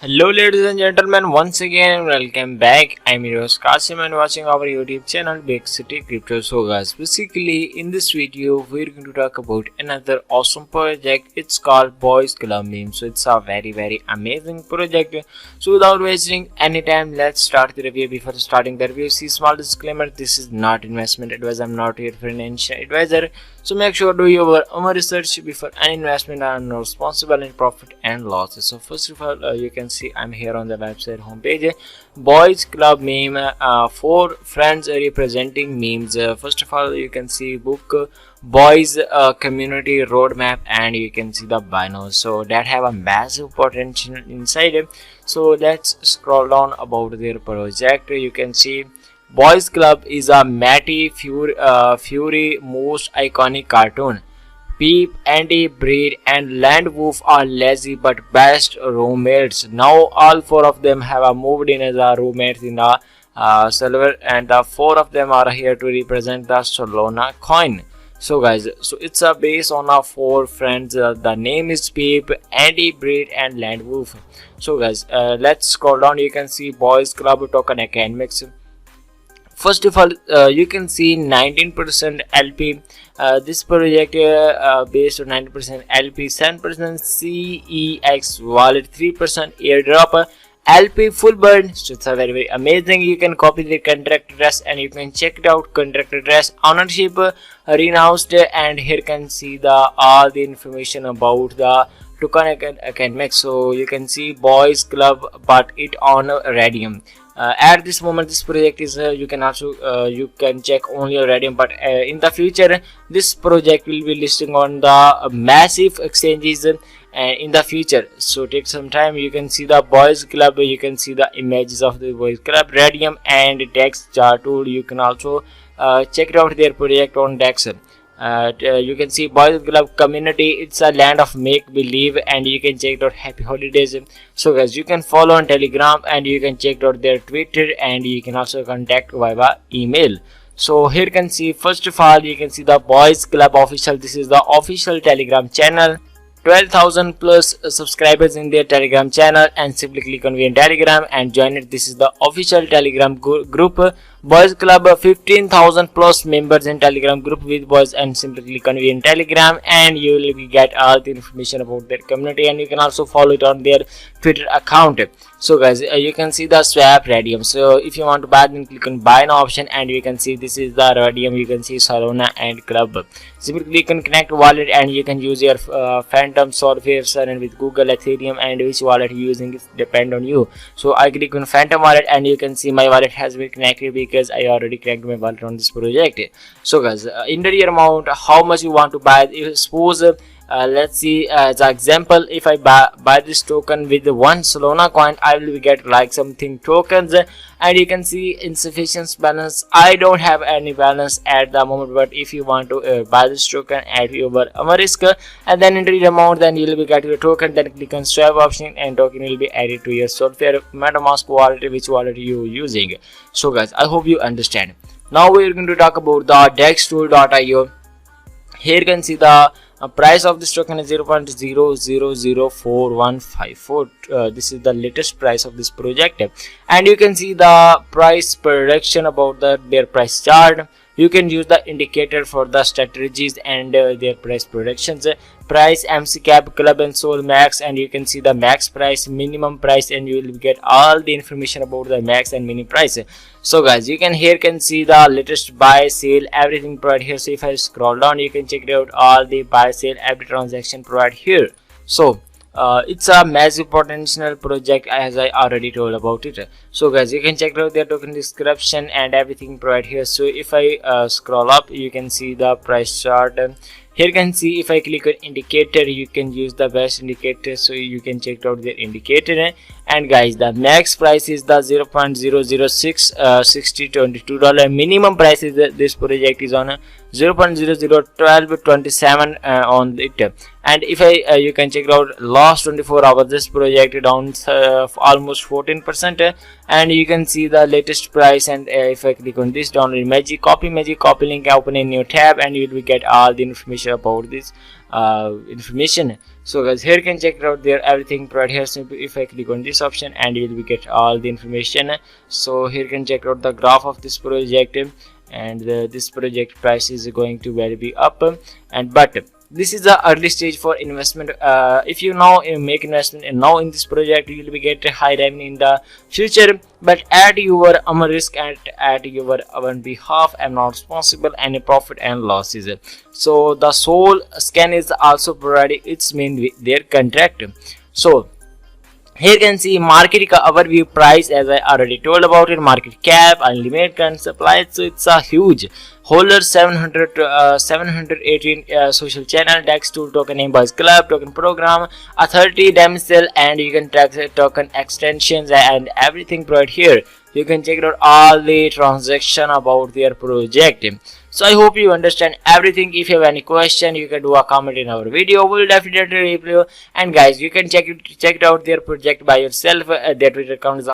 Hello ladies and gentlemen, once again welcome back. I'm your host Kasim and watching our YouTube channel Big City Crypto. So guys, basically in this video we're going to talk about another awesome project. It's called Boys Club Meme. So it's a very amazing project. So without wasting any time, let's start the review. Before starting the review, see small disclaimer, this is not investment advice. I'm not here for financial advisor. So make sure do your own research before any investment. I am not responsible in profit and losses. So first of all, you can see I'm here on the website homepage. Boys Club Meme, 4 friends representing memes. First of all, you can see book Boys Community Roadmap, and you can see the binos. So that have a massive potential inside it. So let's scroll down about their project. You can see Boys Club is a Matty Fury most iconic cartoon. Peep, Andy, Breed, and Landwolf are lazy but best roommates. Now all 4 of them have moved in as roommates in the server, and the 4 of them are here to represent the Solana coin. So guys, so it's based on 4 friends. The name is Peep, Andy, Breed, and Landwolf. So guys, let's scroll down. You can see Boys Club token economics. First of all, you can see 19% LP. This project based on 90% LP, 7% CEX wallet, 3% airdrop, LP full burn. So it's a very amazing. You can copy the contract address and you can check it out. Contract address, ownership, renounced, and here you can see all the information about the token economics. So you can see Boys Club, but it on Radium. At this moment this project is you can also you can check only Radium, but in the future this project will be listing on the massive exchanges in the future. So take some time. You can see the Boys Club, you can see the images of the Boys Club, Radium, and Dex chart tool. You can also check it out their project on Dex. You can see Boys Club community, it's a land of make believe, and you can check out happy holidays. So guys, you can follow on Telegram and you can check out their Twitter, and you can also contact via email. So here you can see, first of all, you can see the Boys Club official. This is the official Telegram channel. 12,000 plus subscribers in their Telegram channel, and simply click on in Telegram and join it. This is the official Telegram group. Boys Club, 15,000 plus members in Telegram group with boys, and simply click on in Telegram and you will get all the information about their community, and you can also follow it on their Twitter account. So guys, you can see the swap Radium. So if you want to buy, then click on buy now option, and you can see this is the Radium. You can see Solana and Club. Simply click on connect wallet, and you can use your Phantom, Solface, and with Google, Ethereum, and which wallet you using is depend on you. So I click on Phantom wallet, and you can see my wallet has been connected because I already connected my wallet on this project. So guys, in the amount, how much you want to buy? If suppose let's see as an example, if I buy this token with 1 Solana coin, I will get like something tokens, and you can see insufficient balance. I don't have any balance at the moment, but if you want to buy this token at your risk and then enter the amount, then you will be getting the token. Then click on swap option and token will be added to your Solfair MetaMask wallet, which wallet you using. So guys, I hope you understand. Now we are going to talk about the dextool.io. Here you can see the price of this token is 0.004154. This is the latest price of this project, and you can see the price prediction about their price chart. You can use the indicator for the strategies and their price predictions. Price, MC cap, club, and soul max, and you can see the max price, minimum price, and you will get all the information about the max and minimum price. So guys, you can see the latest buy, sale, everything provided here. So if I scroll down, you can check it out all the buy, sale, every transaction provided here. So it's a massive potential project, as I already told about it. So guys, you can check out their token description and everything provided here. So if I scroll up, you can see the price chart. Here you can see, if I click on indicator, you can use the best indicator, so you can check out their indicator. And guys, the max price is the 0.0066022. Minimum price is this project is on 0.001227 on it. And if I you can check out last 24 hours, this project down almost 14%, and you can see the latest price. And if I click on this download magic copy link, open a new tab, and you will get all the information about this information. So guys, here you can check it out there everything right here. Simply if I click on this option and you will get all the information. So here you can check out the graph of this project, and this project price is going to be up, and but this is the early stage for investment. If you now make investment and now in this project, you will be get high revenue in the future, but at your risk and at your own behalf. I'm not responsible any profit and losses. So the Sol scan is also providing its main their contract. So here you can see market overview price, as I already told about it, market cap, unlimited current supply. So it's a huge holder 718 social channel, DEX tool token, Buzz Club token program, authority, Demsel, and you can track the token extensions and everything right here. You can check out all the transaction about their project. So I hope you understand everything. If you have any question, you can do a comment in our video. We'll definitely reply you. And guys, you can check it out their project by yourself. Their Twitter account is